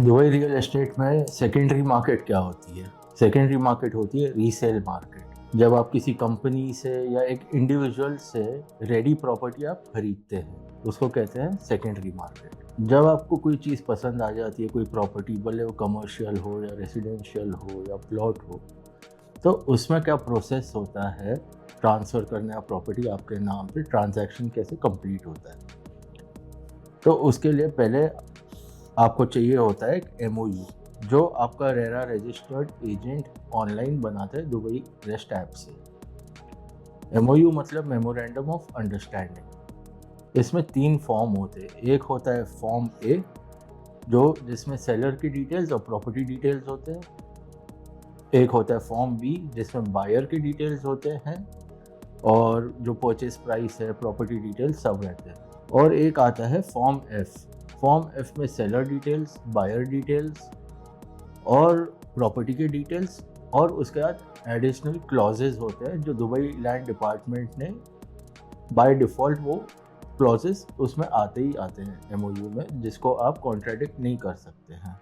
Dubai real estate में secondary market क्या होती है? सेकेंडरी मार्केट होती है रीसेल मार्केट। जब आप किसी कंपनी से या एक इंडिविजुअल से रेडी प्रॉपर्टी आप खरीदते हैं, उसको कहते हैं सेकेंडरी मार्केट। जब आपको कोई चीज़ पसंद आ जाती है, कोई प्रॉपर्टी, भले वो कमर्शियल हो या रेसिडेंशियल हो या प्लॉट हो, तो उसमें क्या प्रोसेस होता है ट्रांसफ़र करने का प्रॉपर्टी आपके नाम पे, ट्रांजैक्शन कैसे कंप्लीट होता है। तो उसके लिए पहले आपको चाहिए होता है एक एमओयू, जो आपका रेरा रजिस्टर्ड एजेंट ऑनलाइन बनाता है दुबई रेस्ट ऐप से। एमओयू मतलब मेमोरेंडम ऑफ अंडरस्टैंडिंग। इसमें 3 फॉर्म होते हैं। एक होता है फॉर्म ए, जो जिसमें सेलर की डिटेल्स और प्रॉपर्टी डिटेल्स होते हैं। एक होता है फॉर्म बी, जिसमें बायर की डिटेल्स होते हैं और जो परचेज प्राइस है, प्रॉपर्टी डिटेल्स सब रहते हैं। और एक आता है फॉर्म एफ। फॉर्म एफ में सेलर डिटेल्स, बायर डिटेल्स और प्रॉपर्टी के डिटेल्स, और उसके बाद एडिशनल क्लॉजेज होते हैं जो दुबई लैंड डिपार्टमेंट ने बाय डिफ़ॉल्ट, वो क्लॉजेज उसमें आते ही आते हैं एमओयू में, जिसको आप कॉन्ट्राडिक्ट नहीं कर सकते हैं।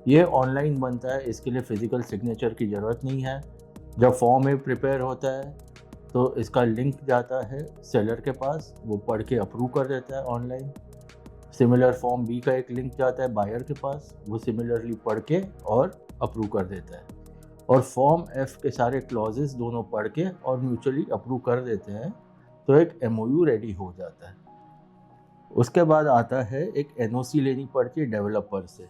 ये ऑनलाइन बनता है, इसके लिए फ़िज़िकल सिग्नेचर की ज़रूरत नहीं है। जब फॉर्म ए प्रिपेयर होता है तो इसका लिंक जाता है सेलर के पास, वो पढ़ के अप्रूव कर देता है ऑनलाइन। सिमिलर फॉर्म बी का एक लिंक जाता है बायर के पास, वो सिमिलरली पढ़ के और अप्रूव कर देता है। और फॉर्म एफ के सारे क्लॉजेस दोनों पढ़ के और म्यूचुअली अप्रूव कर देते हैं, तो एक एमओयू रेडी हो जाता है। उसके बाद आता है एक एनओसी लेनी पड़ती है डेवलपर से।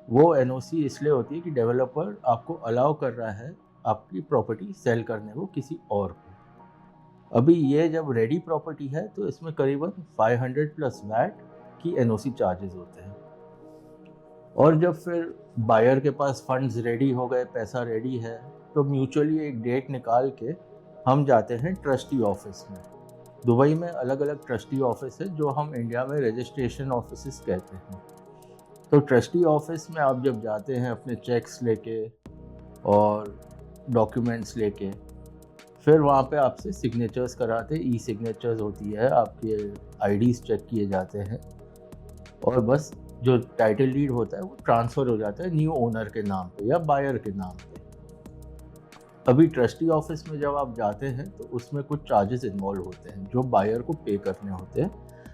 वो एनओसी इसलिए होती है कि डेवलपर आपको अलाउ कर रहा है आपकी प्रॉपर्टी सेल करने को किसी और को। अभी ये जब रेडी प्रॉपर्टी है तो इसमें करीबन 500 प्लस वैट की एनओसी चार्जेस होते हैं। और जब फिर बायर के पास फंड्स रेडी हो गए, पैसा रेडी है, तो म्यूचुअली एक डेट निकाल के हम जाते हैं ट्रस्टी ऑफिस में। दुबई में अलग अलग ट्रस्टी ऑफिस है, जो हम इंडिया में रजिस्ट्रेशन ऑफिस कहते हैं। तो ट्रस्टी ऑफिस में आप जब जाते हैं अपने चेक्स लेके और डॉक्यूमेंट्स लेके, फिर वहाँ पे आपसे सिग्नेचर्स कराते, ई सिग्नेचर्स होती है, आपके आईडीज़ चेक किए जाते हैं, और बस जो टाइटल डीड होता है वो ट्रांसफ़र हो जाता है न्यू ओनर के नाम पे या बायर के नाम पे। अभी ट्रस्टी ऑफिस में जब आप जाते हैं तो उसमें कुछ चार्जेस इन्वॉल्व होते हैं जो बायर को पे करने होते हैं।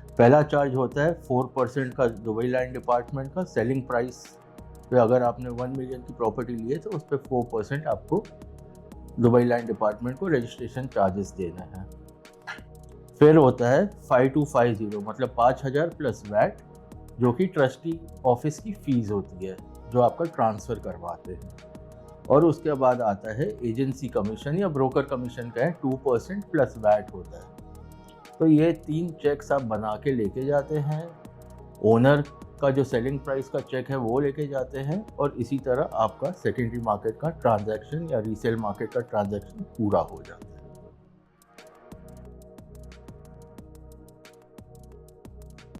पहला चार्ज होता है 4% का दुबई लैंड डिपार्टमेंट का सेलिंग प्राइस पे। अगर आपने 1 मिलियन की प्रॉपर्टी ली है तो उस पर 4% आपको दुबई लैंड डिपार्टमेंट को रजिस्ट्रेशन चार्जेस देना है। फिर होता है 5250, मतलब 5000 प्लस वैट, जो कि ट्रस्टी ऑफिस की फ़ीस होती है जो आपका ट्रांसफ़र करवाते हैं। और उसके बाद आता है एजेंसी कमीशन या ब्रोकर कमीशन का है 2% प्लस वैट होता है। तो ये 3 चेक्स आप बना के लेके जाते हैं। ओनर का जो सेलिंग प्राइस का चेक है वो लेके जाते हैं, और इसी तरह आपका सेकेंडरी मार्केट का ट्रांजैक्शन या रीसेल मार्केट का ट्रांजैक्शन पूरा हो जाता है।